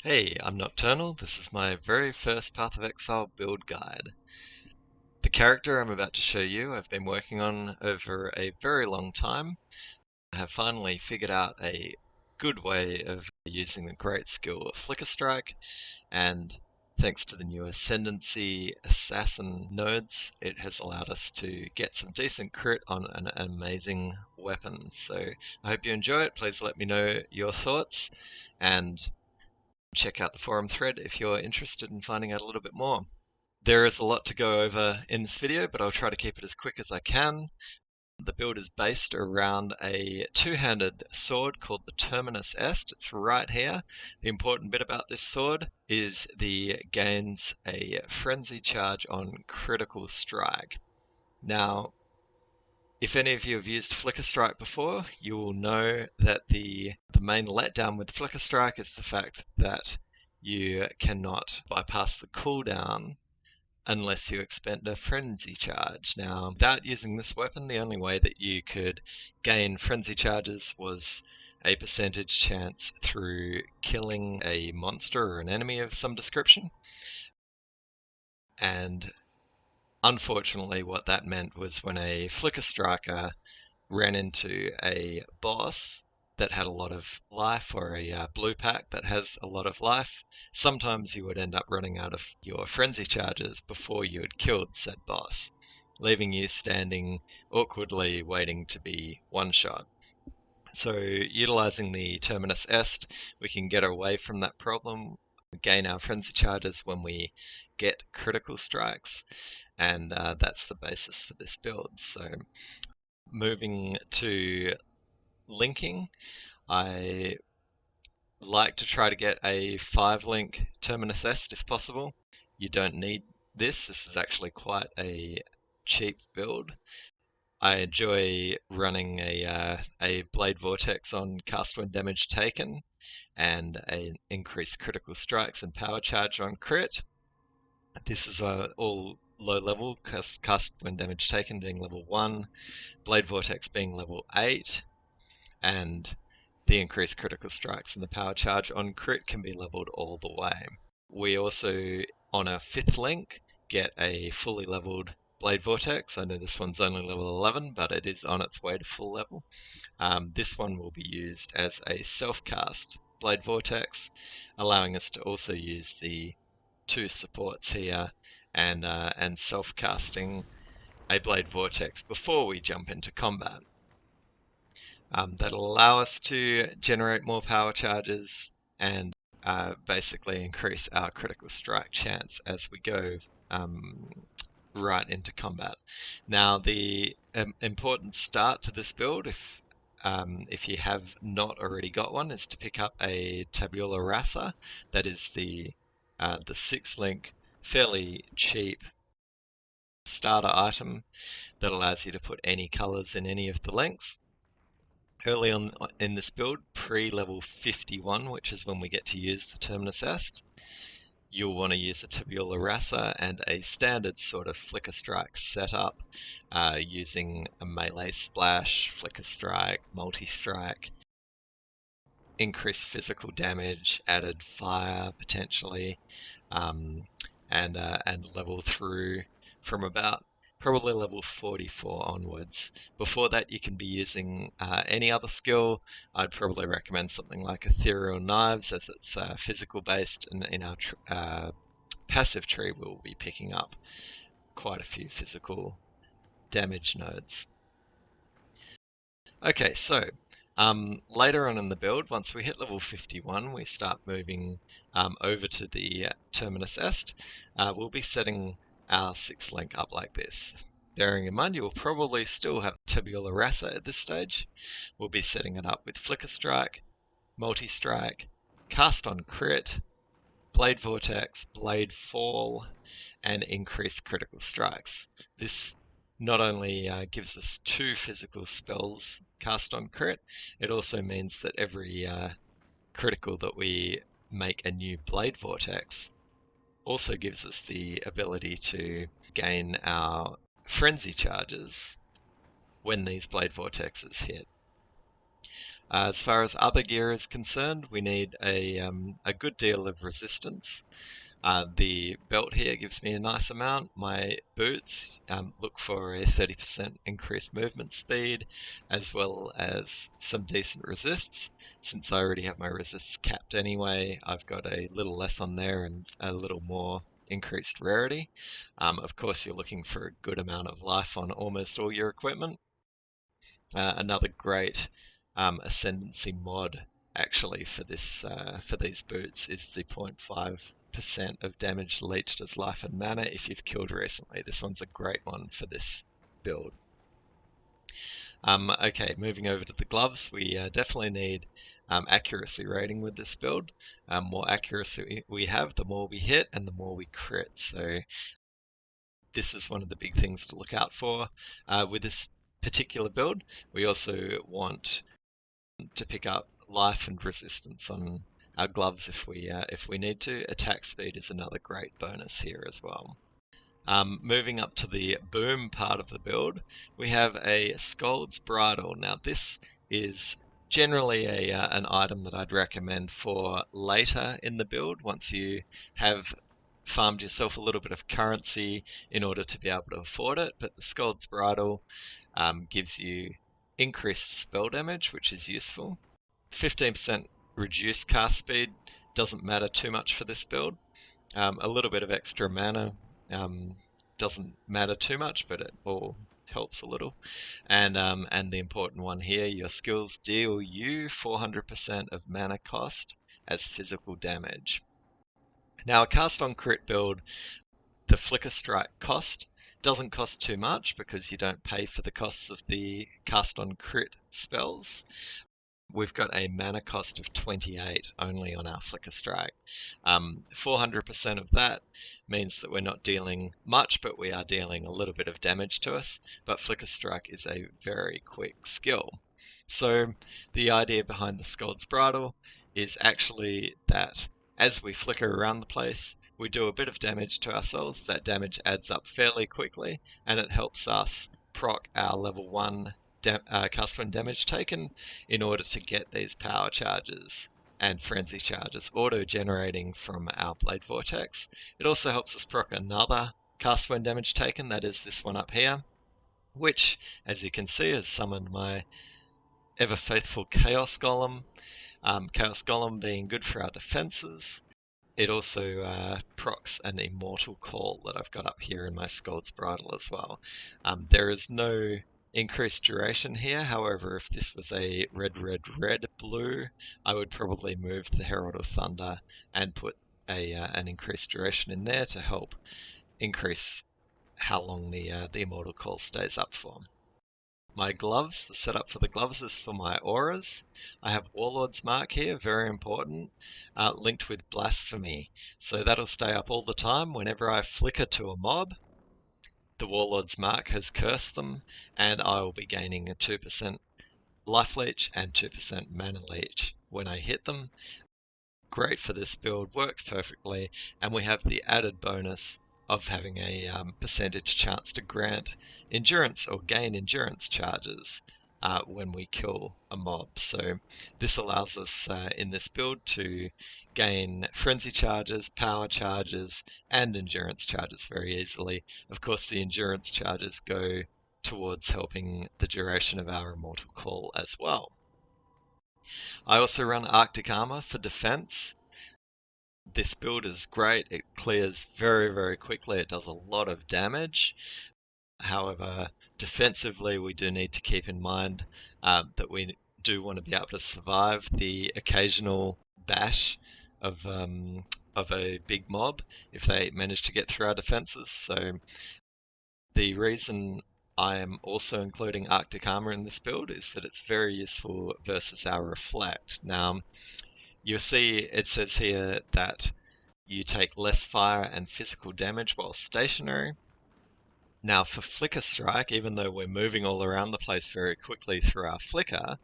Hey, I'm Nokternl. This is my very first Path of Exile build guide. The character I'm about to show you I've been working on over a very long time. I have finally figured out a good way of using the great skill of Flicker Strike, and thanks to the new Ascendency Assassin nodes, it has allowed us to get some decent crit on an amazing weapon. So I hope you enjoy it. Please let me know your thoughts, and check out the forum thread if you're interested in finding out a little bit more. There is a lot to go over in this video, but I'll try to keep it as quick as I can. The build is based around a two-handed sword called the Terminus Est. It's right here. The important bit about this sword is the gains a frenzy charge on critical strike. Now, if any of you have used Flicker Strike before, you will know that the main letdown with Flicker Strike is the fact that you cannot bypass the cooldown unless you expend a Frenzy Charge. Now, without using this weapon, the only way that you could gain Frenzy Charges was a percentage chance through killing a monster or an enemy of some description. And unfortunately, what that meant was when a Flicker Striker ran into a boss that had a lot of life, or a blue pack that has a lot of life, sometimes you would end up running out of your frenzy charges before you had killed said boss, leaving you standing awkwardly waiting to be one-shot. So utilizing the Terminus Est, we can get away from that problem, gain our frenzy charges when we get critical strikes, and that's the basis for this build. So moving to linking, I like to try to get a 5-link Terminus Est if possible. You don't need this. This is actually quite a cheap build. I enjoy running a Blade Vortex on cast when damage taken, and an increased critical strikes and power charge on crit. This is all low level, cast when damage taken being level 1, Blade Vortex being level 8, and the increased critical strikes and the power charge on crit can be leveled all the way. We also, on a 5th link, get a fully leveled Blade Vortex. I know this one's only level 11, but it is on its way to full level. This one will be used as a self-cast Blade Vortex, allowing us to also use the 2 supports here and self-casting a Blade Vortex before we jump into combat. That'll allow us to generate more power charges and basically increase our critical strike chance as we go right into combat. Now, the important start to this build, if you have not already got one, is to pick up a Tabula Rasa. That is the 6-link, fairly cheap starter item that allows you to put any colors in any of the links. Early on in this build, pre-level 51, which is when we get to use the Terminus Est, you'll want to use a Tabula Rasa and a standard sort of Flicker Strike setup, using a melee splash, Flicker Strike, multi-strike, increased physical damage, added fire potentially, and level through from about probably level 44 onwards. Before that, you can be using any other skill. I'd probably recommend something like Ethereal Knives, as it's physical based, and in our passive tree we'll be picking up quite a few physical damage nodes. Okay, so later on in the build, once we hit level 51, we start moving over to the Terminus Est. We'll be setting our 6-link up like this. Bearing in mind, you will probably still have Tabula Rasa at this stage. We'll be setting it up with Flicker Strike, Multi-Strike, Cast on Crit, Blade Vortex, Blade Fall, and increased critical strikes. This not only gives us 2 physical spells cast on crit, it also means that every critical that we make a new Blade Vortex also gives us the ability to gain our frenzy charges when these Blade Vortexes hit. As far as other gear is concerned, we need a good deal of resistance. The belt here gives me a nice amount. My boots look for a 30% increased movement speed, as well as some decent resists. Since I already have my resists capped anyway, I've got a little less on there and a little more increased rarity. Of course, you're looking for a good amount of life on almost all your equipment. Another great Ascendency mod actually for these boots is the 0.5% of damage leached as life and mana if you've killed recently. This one's a great one for this build. Okay, moving over to the gloves, we definitely need accuracy rating with this build. More accuracy we have, the more we hit and the more we crit. So this is one of the big things to look out for with this particular build. We also want to pick up life and resistance on our gloves if we need to. Attack speed is another great bonus here as well. Moving up to the boom part of the build, we have a Skald's Bridle. Now this is generally an item that I'd recommend for later in the build, once you have farmed yourself a little bit of currency in order to be able to afford it. But the Skald's Bridle gives you increased spell damage, which is useful. 15% reduced cast speed doesn't matter too much for this build. A little bit of extra mana doesn't matter too much, but it all helps a little. And the important one here, your skills deal you 400% of mana cost as physical damage. Now, a cast on crit build, the Flicker Strike cost doesn't cost too much because you don't pay for the costs of the cast on crit spells. We've got a mana cost of 28 only on our Flicker Strike. 400% of that means that we're not dealing much, but we are dealing a little bit of damage to us. But Flicker Strike is a very quick skill. So the idea behind the Skald's Bridle is actually that as we flicker around the place, we do a bit of damage to ourselves. That damage adds up fairly quickly, and it helps us proc our level 1 cast when damage taken in order to get these power charges and frenzy charges auto-generating from our Blade Vortex. It also helps us proc another cast when damage taken, that is this one up here, which, as you can see, has summoned my ever faithful Chaos Golem. Chaos Golem being good for our defenses. It also procs an Immortal Call that I've got up here in my Skald's Bridle as well. There is no increased duration here. However, if this was a red, blue, I would probably move the Herald of Thunder and put an increased duration in there to help increase how long the Immortal Call stays up for. My gloves, the setup for the gloves is for my auras. I have Warlord's Mark here, very important, linked with Blasphemy. So that'll stay up all the time. Whenever I flicker to a mob, the Warlord's Mark has cursed them, and I will be gaining a 2% life leech and 2% mana leech when I hit them. Great for this build, works perfectly, and we have the added bonus of having a percentage chance to grant endurance or gain endurance charges when we kill a mob. So this allows us in this build to gain frenzy charges, power charges, and endurance charges very easily. Of course, the endurance charges go towards helping the duration of our Immortal Call as well. I also run Arctic Armor for defense. This build is great. It clears very, very quickly. It does a lot of damage. However, defensively, we do need to keep in mind that we do want to be able to survive the occasional bash of a big mob if they manage to get through our defenses. So the reason I am also including Arctic Armor in this build is that it's very useful versus our Reflect. Now, you'll see it says here that you take less fire and physical damage while stationary. Now for Flicker Strike, even though we're moving all around the place very quickly through our flicker,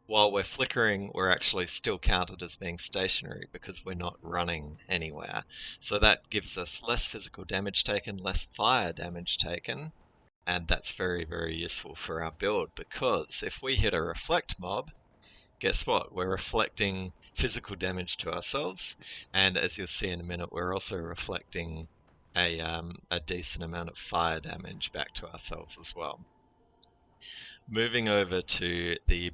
while we're flickering, we're actually still counted as being stationary because we're not running anywhere. So that gives us less physical damage taken, less fire damage taken, and that's very, very useful for our build, because if we hit a Reflect mob, guess what? We're reflecting physical damage to ourselves, and as you'll see in a minute, we're also reflecting a decent amount of fire damage back to ourselves as well. Moving over to the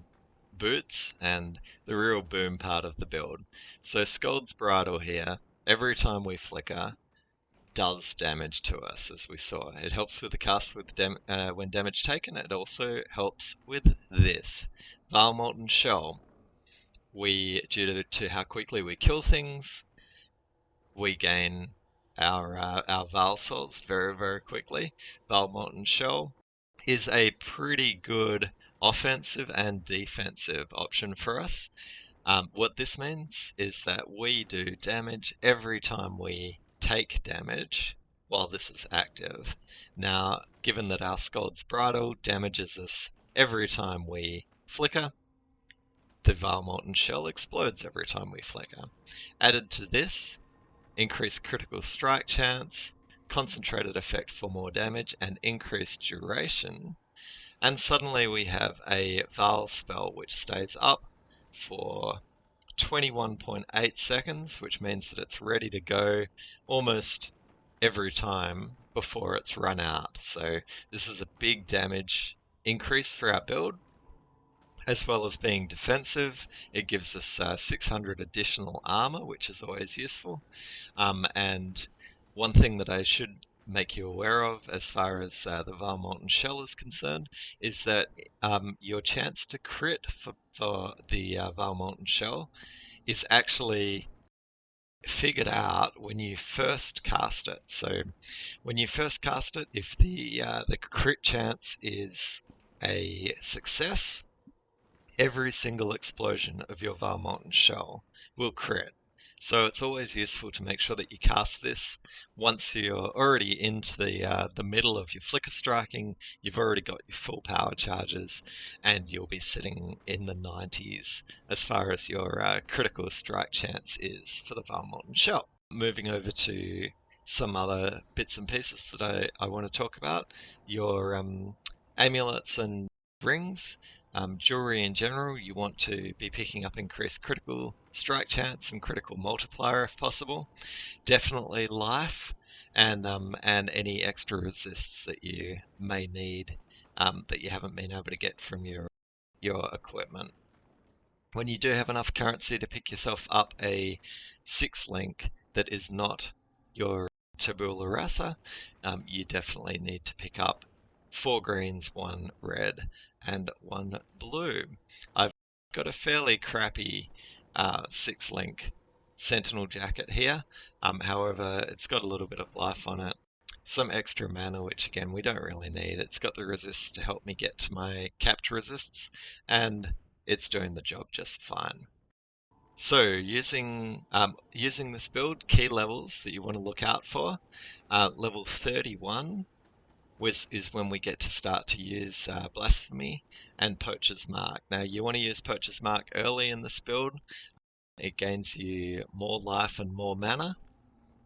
boots and the real boom part of the build. So Scold's Bridle here, every time we flicker, does damage to us, as we saw. It helps with the cast with when damage taken. It also helps with this. Vile Molten Shell. Due to how quickly we kill things, we gain our Vile Souls very, very quickly. Vile Molten Shell is a pretty good offensive and defensive option for us. What this means is that we do damage every time we take damage while this is active. Now, given that our Scold's Bridle damages us every time we flicker, the Vile Molten Shell explodes every time we flicker. Added to this, increased critical strike chance, concentrated effect for more damage, and increased duration. And suddenly we have a Vile spell which stays up for 21.8 seconds, which means that it's ready to go almost every time before it's run out. So this is a big damage increase for our build. As well as being defensive, it gives us 600 additional armor, which is always useful. And one thing that I should make you aware of as far as the Vile Molten Shell is concerned is that your chance to crit for the Vile Molten Shell is actually figured out when you first cast it. So when you first cast it, if the crit chance is a success, every single explosion of your Vile Molten Shell will crit. So it's always useful to make sure that you cast this once you're already into the middle of your flicker striking, you've already got your full power charges, and you'll be sitting in the 90s as far as your critical strike chance is for the Vile Molten Shell. Moving over to some other bits and pieces that I want to talk about, your Amulets and Rings. Jewelry in general, you want to be picking up increased critical strike chance and critical multiplier if possible. Definitely life and any extra resists that you may need that you haven't been able to get from your equipment. When you do have enough currency to pick yourself up a 6-link that is not your tabula rasa, you definitely need to pick up 4 greens, 1 red, and 1 blue. I've got a fairly crappy 6-link Sentinel jacket here. However, it's got a little bit of life on it. Some extra mana, which again we don't really need. It's got the resists to help me get to my capped resists, and it's doing the job just fine. So using this build, key levels that you want to look out for, level 31 is when we get to start to use Blasphemy and Poacher's Mark. Now you want to use Poacher's Mark early in this build. It gains you more life and more mana,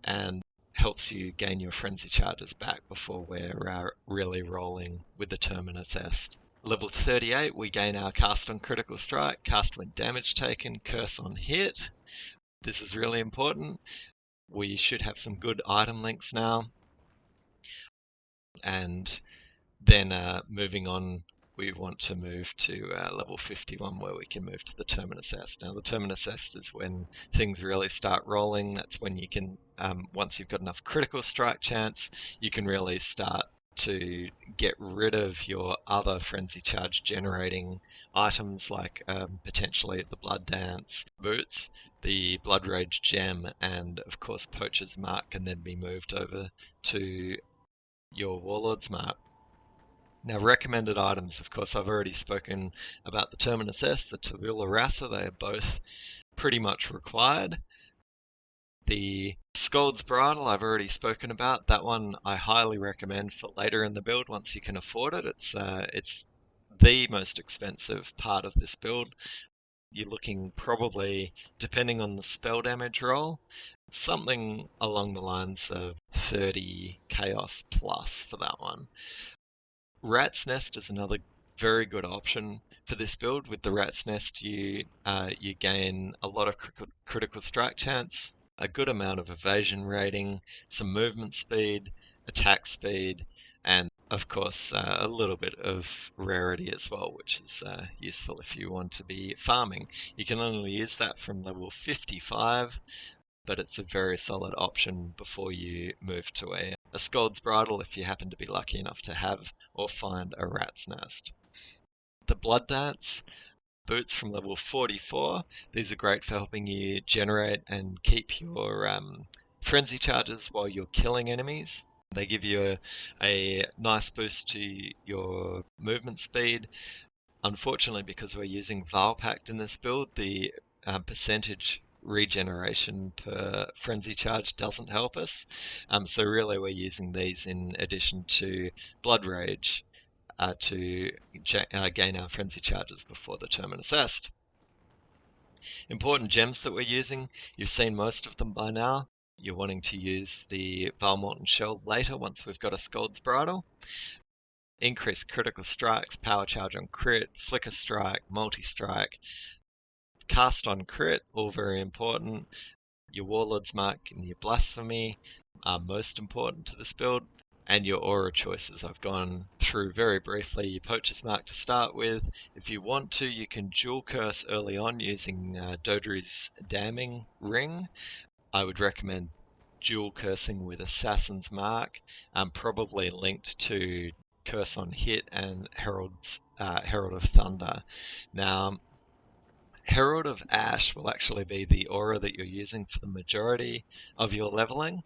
and helps you gain your frenzy charges back before we're really rolling with the Terminus Est. Level 38, we gain our cast on critical strike, cast when damage taken, curse on hit. This is really important. We should have some good item links now. And then moving on, we want to move to level 51 where we can move to the Terminus Est. Now the Terminus Est is when things really start rolling. That's when you can, once you've got enough critical strike chance, you can really start to get rid of your other frenzy charge generating items like potentially the Blood Dance boots, the Blood Rage gem, and of course Poacher's Mark can then be moved over to your Warlord's Mark. Now, recommended items, of course, I've already spoken about the Terminus Est, the Tabula Rasa. They are both pretty much required. The Scold's Bridle, I've already spoken about. That one I highly recommend for later in the build once you can afford it. It's the most expensive part of this build. You're looking probably, depending on the spell damage roll, something along the lines of 30 chaos plus for that one. Rat's Nest is another very good option for this build. With the Rat's Nest, you gain a lot of critical strike chance, a good amount of evasion rating, some movement speed, attack speed, and of course a little bit of rarity as well, which is useful if you want to be farming. You can only use that from level 55, but it's a very solid option before you move to a Skald's Bridle if you happen to be lucky enough to have or find a Rat's Nest. The Blood Dance boots from level 44. These are great for helping you generate and keep your frenzy charges while you're killing enemies. They give you a nice boost to your movement speed. Unfortunately, because we're using Vile Pact in this build, the percentage regeneration per frenzy charge doesn't help us. So really we're using these in addition to Blood Rage to gain our frenzy charges before the Terminus Est. Important gems that we're using, you've seen most of them by now. You're wanting to use the Valmorton Shell later once we've got a Skald's Bridle. Increase critical strikes, power charge on crit, flicker strike, multi-strike, cast on crit, all very important. Your Warlord's Mark and your Blasphemy are most important to this build. And your aura choices I've gone through very briefly. Your Poacher's Mark to start with. If you want to, you can dual curse early on using Dodri's Damning Ring. I would recommend dual cursing with Assassin's Mark, probably linked to Curse on Hit and Herald of Thunder. Now, Herald of Ash will actually be the aura that you're using for the majority of your leveling.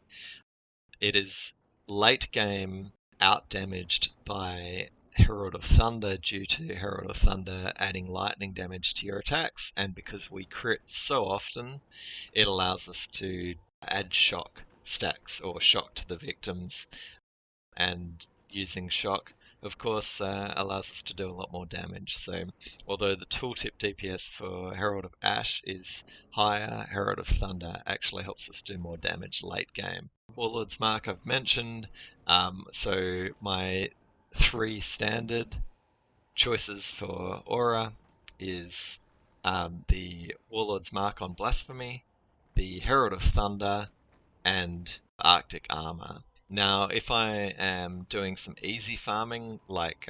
It is late game out damaged by Herald of Thunder due to Herald of Thunder adding lightning damage to your attacks, and because we crit so often, it allows us to add shock stacks or shock to the victims, and using shock of course allows us to do a lot more damage. So although the tooltip DPS for Herald of Ash is higher, Herald of Thunder actually helps us do more damage late game. Warlord's Mark I've mentioned, so my 3 standard choices for aura is the Warlord's Mark on Blasphemy, the Herald of Thunder, and Arctic Armor. Now, if I am doing some easy farming, like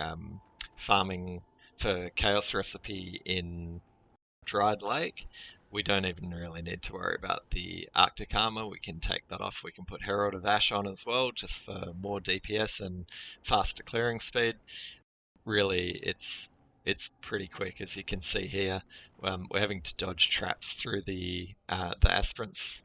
farming for Chaos Recipe in Dried Lake, we don't even really need to worry about the Arctic Armor. We can take that off. We can put Herald of Ash on as well, just for more DPS and faster clearing speed. Really, it's pretty quick, as you can see here. We're having to dodge traps through the aspirants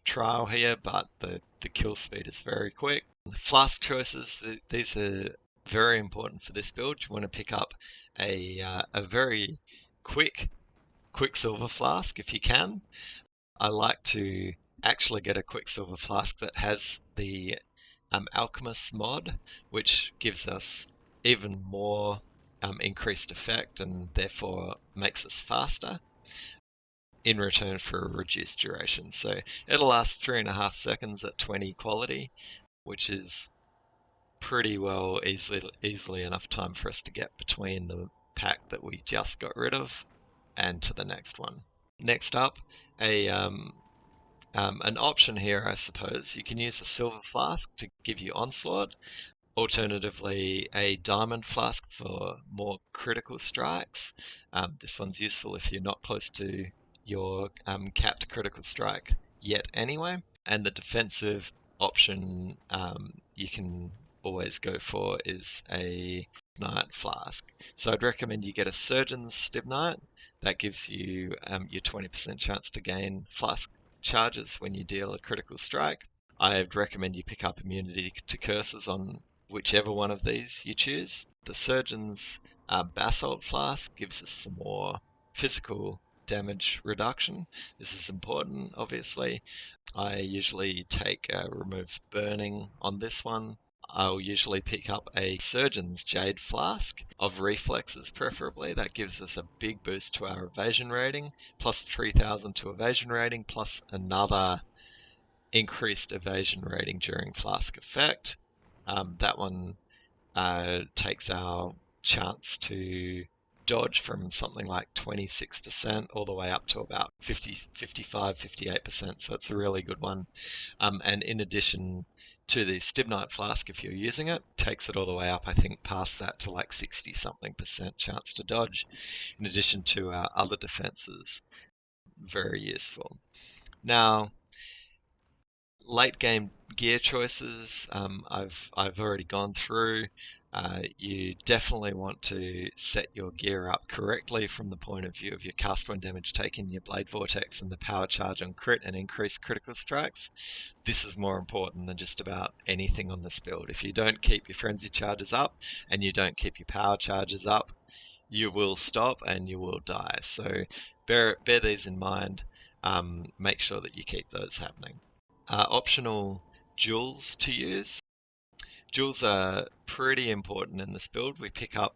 trial here, but the kill speed is very quick. Flask choices, these are very important for this build. You want to pick up a very quick Quicksilver Flask if you can. I like to actually get a Quicksilver Flask that has the Alchemist mod, which gives us even more increased effect and therefore makes us faster in return for a reduced duration. So it'll last 3.5 seconds at 20 quality, which is pretty well easily enough time for us to get between the pack that we just got rid of and to the next one. Next up, an option here, I suppose. You can use a Silver Flask to give you Onslaught, alternatively a Diamond Flask for more critical strikes. This one's useful if you're not close to your capped critical strike yet anyway. And the defensive option you can always go for is a Knight Flask. So I'd recommend you get a Surgeon's Stibnite. That gives you your 20% chance to gain flask charges when you deal a critical strike. I'd recommend you pick up immunity to curses on whichever one of these you choose. The Surgeon's Basalt Flask gives us some more physical damage reduction. This is important, obviously. I usually take removes burning on this one. I'll usually pick up a Surgeon's Jade Flask of reflexes, preferably. That gives us a big boost to our evasion rating, plus 3000 to evasion rating, plus another increased evasion rating during flask effect. That one takes our chance to dodge from something like 26% all the way up to about 50, 55, 58%. So it's a really good one. And in addition to the Stibnite Flask, if you're using it, takes it all the way up, I think, past that to like 60 something percent chance to dodge, in addition to other defenses. Very useful. Now, late game gear choices, I've already gone through. You definitely want to set your gear up correctly from the point of view of your cast when damage taken, your blade vortex, and the power charge on crit and increased critical strikes. This is more important than just about anything on this build. If you don't keep your frenzy charges up and you don't keep your power charges up, you will stop and you will die. So bear these in mind. Make sure that you keep those happening. Optional jewels to use. Jewels are pretty important in this build. We pick up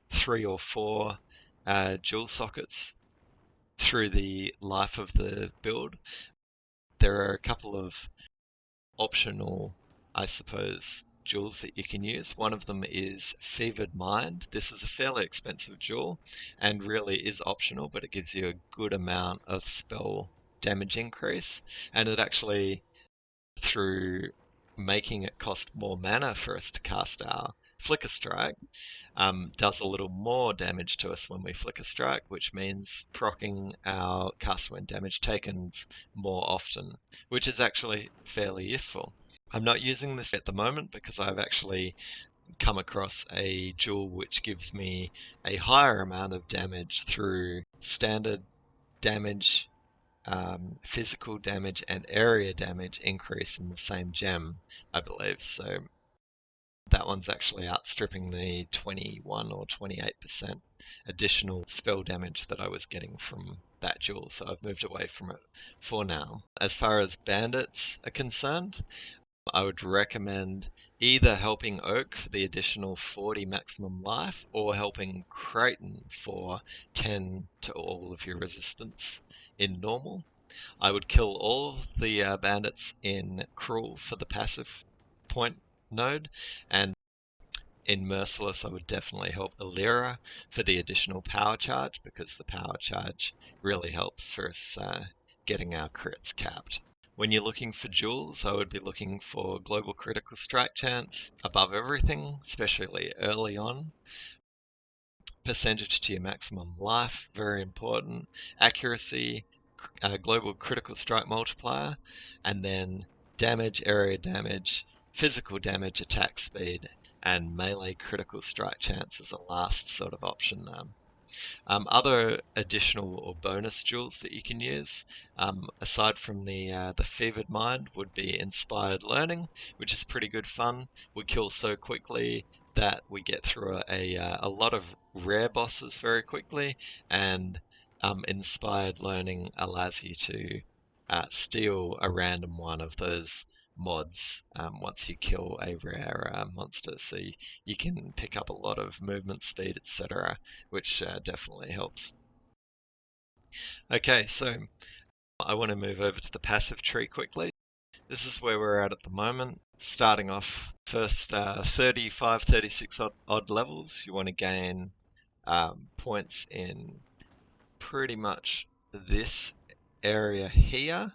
3 or 4 jewel sockets through the life of the build. There are a couple of optional, I suppose, jewels that you can use. One of them is Fevered Mind. This is a fairly expensive jewel and really is optional, but it gives you a good amount of spell damage increase, and it actually, through making it cost more mana for us to cast our Flicker Strike, does a little more damage to us when we Flicker Strike, which means proccing our cast when damage taken more often, which is actually fairly useful. I'm not using this at the moment because I've actually come across a jewel which gives me a higher amount of damage through standard damage, physical damage, and area damage increase in the same gem, I believe. So that one's actually outstripping the 21 or 28% additional spell damage that I was getting from that jewel, so I've moved away from it for now. As far as bandits are concerned, I would recommend either helping Oak for the additional 40 maximum life, or helping Creighton for 10 to all of your resistance in normal. I would kill all of the bandits in Cruel for the passive point node, and in Merciless I would definitely help Illyra for the additional power charge, because the power charge really helps for us getting our crits capped. When you're looking for jewels, I would be looking for global critical strike chance above everything, especially early on. Percentage to your maximum life, very important. Accuracy, global critical strike multiplier, and then damage, area damage, physical damage, attack speed, and melee critical strike chance as a last sort of option there. Other additional or bonus jewels that you can use, aside from the Fevered Mind, would be Inspired Learning, which is pretty good fun. We kill so quickly that we get through a lot of rare bosses very quickly, and Inspired Learning allows you to steal a random one of those mods once you kill a rare monster, so you can pick up a lot of movement speed, etc., which definitely helps. Okay, so I want to move over to the passive tree quickly. This is where we're at the moment. Starting off first 35, 36 odd levels, you want to gain points in pretty much this area here,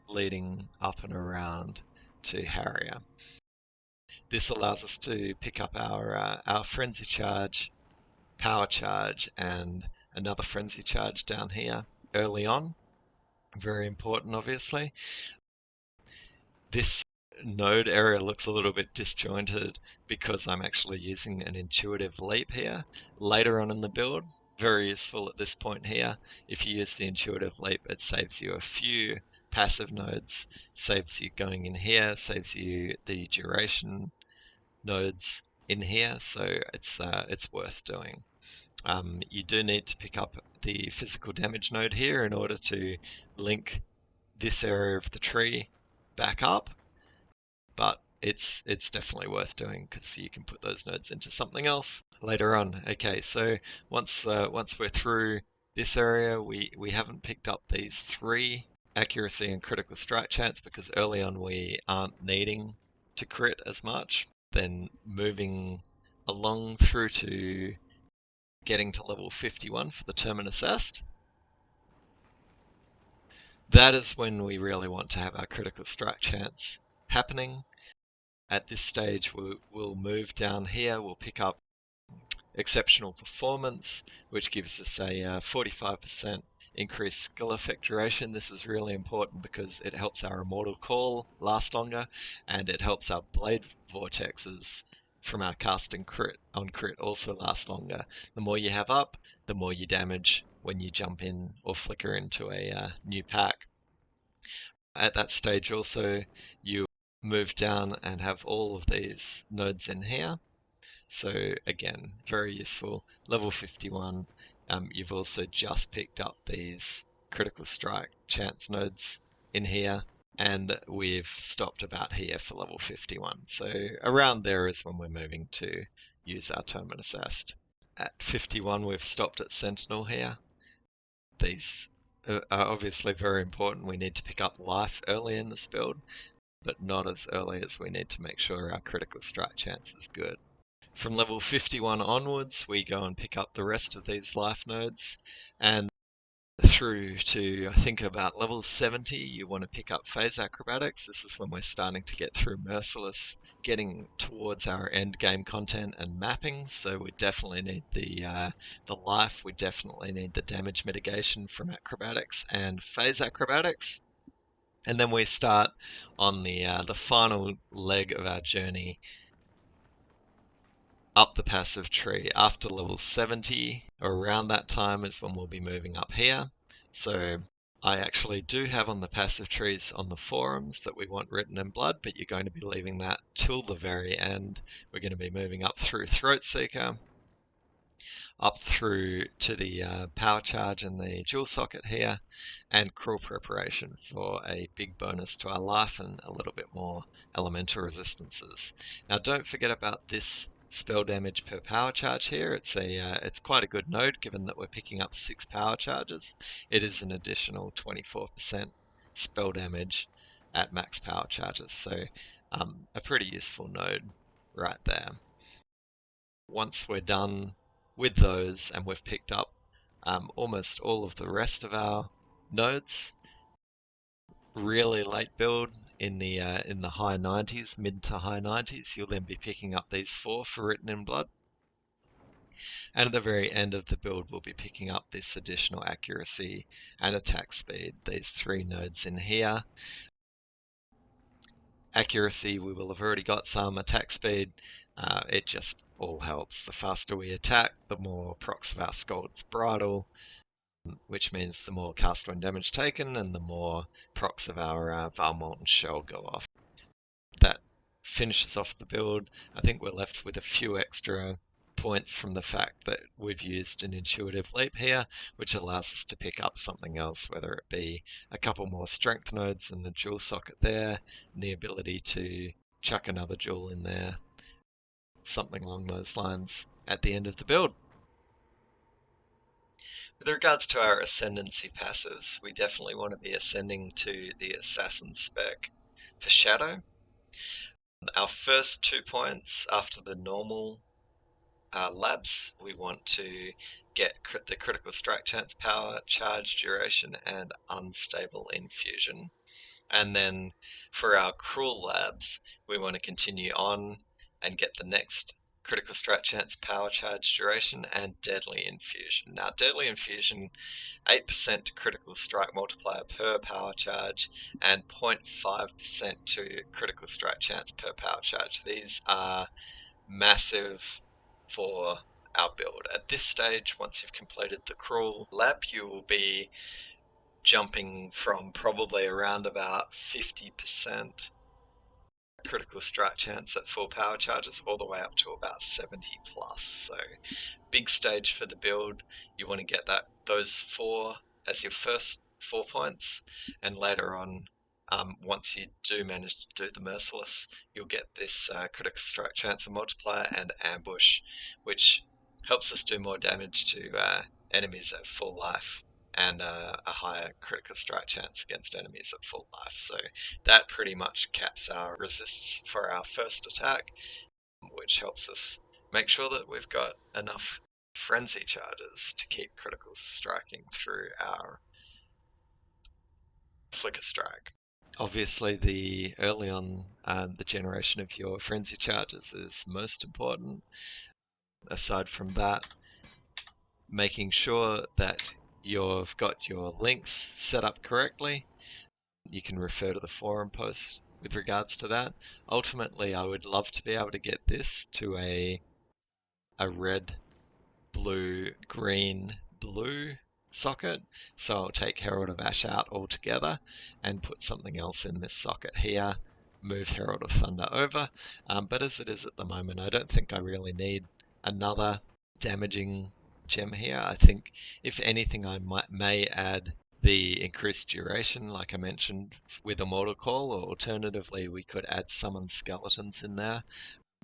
leading up and around to Harrier. This allows us to pick up our frenzy charge, power charge, and another frenzy charge down here early on. Very important, obviously. This node area looks a little bit disjointed because I'm actually using an intuitive leap here. Later on in the build, very useful at this point here. If you use the intuitive leap, it saves you a few passive nodes, saves you going in here, saves you the duration nodes in here, so it's worth doing. You do need to pick up the physical damage node here in order to link this area of the tree back up, but it's definitely worth doing because you can put those nodes into something else later on. Okay, so once we're through this area, we haven't picked up these 3 accuracy and critical strike chance because early on we aren't needing to crit as much. Then moving along through to getting to level 51 for the Terminus Est. That is when we really want to have our critical strike chance happening. At this stage, we'll move down here, we'll pick up exceptional performance, which gives us a 45% increased skill effect duration. This is really important because it helps our Immortal Call last longer, and it helps our Blade Vortexes from our casting crit on crit also last longer. The more you have up, the more you damage when you jump in or flicker into a new pack. At that stage also, you move down and have all of these nodes in here. So again, very useful. Level 51, you've also just picked up these critical strike chance nodes in here, and we've stopped about here for level 51. So around there is when we're moving to use our Terminus Est. At 51, we've stopped at Sentinel here. These are obviously very important. We need to pick up life early in this build, but not as early as we need to make sure our critical strike chance is good. From level 51 onwards, we go and pick up the rest of these life nodes, and through to, I think, about level 70, you want to pick up phase acrobatics. This is when we're starting to get through Merciless, getting towards our end game content and mapping. So we definitely need the life, we definitely need the damage mitigation from acrobatics and phase acrobatics. And then we start on the final leg of our journey up the passive tree. After level 70, or around that time, is when we'll be moving up here. So I actually do have on the passive trees on the forums that we want written in blood, but you're going to be leaving that till the very end. We're going to be moving up through Throatseeker, up through to the power charge and the jewel socket here, and cruel preparation for a big bonus to our life and a little bit more elemental resistances. Now don't forget about this spell damage per power charge here. It's quite a good node given that we're picking up 6 power charges. It is an additional 24% spell damage at max power charges, so a pretty useful node right there. Once we're done with those and we've picked up almost all of the rest of our nodes, really late build in the high 90s, mid to high 90s, you'll then be picking up these 4 for written in blood. And at the very end of the build, we'll be picking up this additional accuracy and attack speed, these 3 nodes in here. Accuracy, we will have already got some. Attack speed, it just all helps. The faster we attack, the more procs of our Scald's Bridle, which means the more cast when damage taken and the more procs of our Valmolten Shell go off. That finishes off the build. I think we're left with a few extra points from the fact that we've used an intuitive leap here, which allows us to pick up something else, whether it be a couple more strength nodes and the jewel socket there, and the ability to chuck another jewel in there, something along those lines at the end of the build. With regards to our Ascendency Passes, we definitely want to be ascending to the Assassin spec for Shadow. Our first 2 points after the normal labs, we want to get the critical strike chance, power, charge, duration, and unstable infusion. And then for our cruel labs, we want to continue on and get the next critical strike chance, power, charge, duration, and deadly infusion. Now, deadly infusion, 8% critical strike multiplier per power charge, and 0.5% to critical strike chance per power charge. These are massive for our build. At this stage, once you've completed the cruel lab, you will be jumping from probably around about 50% critical strike chance at full power charges all the way up to about 70 plus. So big stage for the build. You want to get those 4 as your first 4 points, and later on, once you do manage to do the Merciless, you'll get this critical strike chance and multiplier and ambush, which helps us do more damage to enemies at full life and a higher critical strike chance against enemies at full life. So that pretty much caps our resists for our first attack, which helps us make sure that we've got enough frenzy charges to keep critical striking through our flicker strike. Obviously, the early on the generation of your frenzy charges is most important. Aside from that, making sure that you've got your links set up correctly. You can refer to the forum post with regards to that. Ultimately, I would love to be able to get this to a red, blue, green, blue socket. So I'll take Herald of Ash out altogether and put something else in this socket here, move Herald of Thunder over. But as it is at the moment, I don't think I really need another damaging gem here. I think if anything, I may add the increased duration, like I mentioned, with a Mortal Call, or alternatively we could add summon skeletons in there.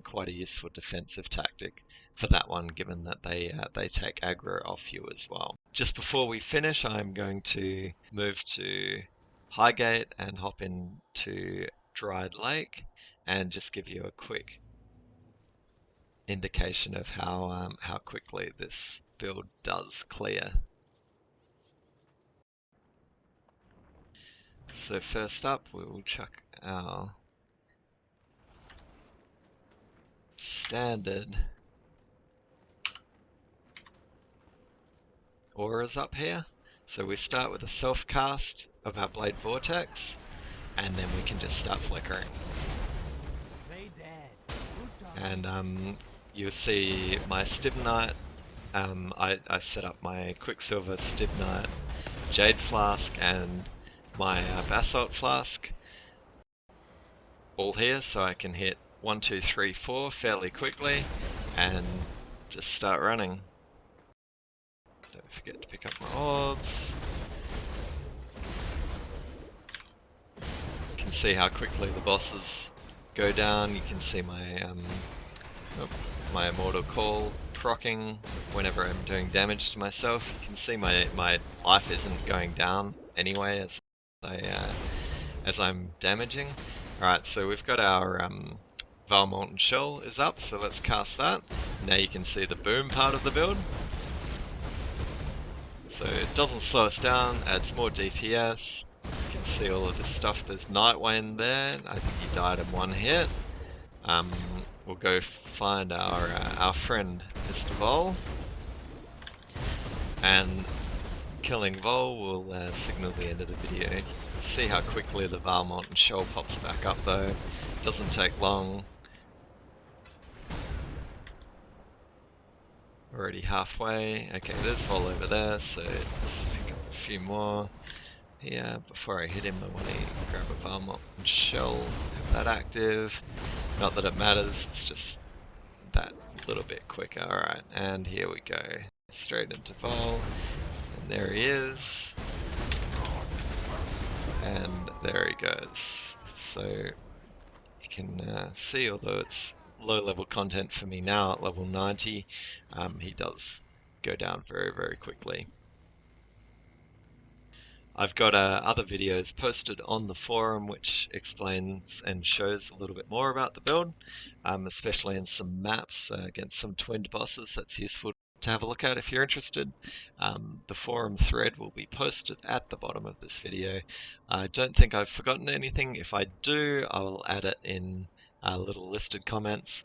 Quite a useful defensive tactic for that one, given that they take aggro off you as well. Just before we finish, I'm going to move to Highgate and hop into Dried Lake and just give you a quick indication of how quickly this build does clear. So first up, we will chuck our standard auras up here. So we start with a self-cast of our Blade Vortex, and then we can just start flickering. And you'll see my Stibnite. I set up my Quicksilver Stibnite Jade Flask and my Basalt Flask all here, so I can hit 1, 2, 3, 4 fairly quickly and just start running. Don't forget to pick up my orbs. You can see how quickly the bosses go down. You can see my my Immortal Call proccing whenever I'm doing damage to myself. You can see my life isn't going down anyway as I'm damaging. Alright, so we've got our Val Molten Shell is up, so let's cast that. Now you can see the boom part of the build. So it doesn't slow us down, adds more DPS. You can see all of this stuff. There's Nightwind there. I think he died in one hit. We'll go find our friend Mr. Vol, and killing Vol will signal the end of the video. See how quickly the Val Molten Shell pops back up though. Doesn't take long. Already halfway. Okay, there's Vol over there, so let's pick up a few more here. Before I hit him, I want to grab a Val Molten Shell, have that active. Not that it matters, it's just that little bit quicker. Alright, and here we go. Straight into Vol, and there he is. And there he goes. So you can see, although it's low level content for me now at level 90, he does go down very, very quickly. I've got other videos posted on the forum which explains and shows a little bit more about the build, especially in some maps against some twinned bosses. That's useful to have a look at if you're interested. The forum thread will be posted at the bottom of this video. I don't think I've forgotten anything. If I do, I will add it in little listed comments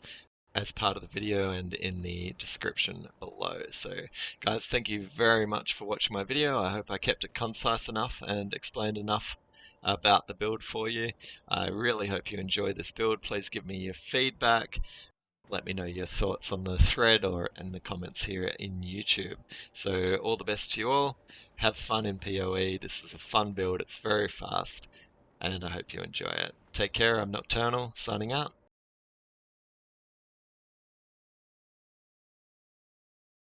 as part of the video and in the description below. So guys, thank you very much for watching my video. I hope I kept it concise enough and explained enough about the build for you. I really hope you enjoy this build. Please give me your feedback. Let me know your thoughts on the thread or in the comments here in YouTube. So all the best to you all. Have fun in PoE. This is a fun build. It's very fast, and I hope you enjoy it. Take care. I'm Nokternl, signing out.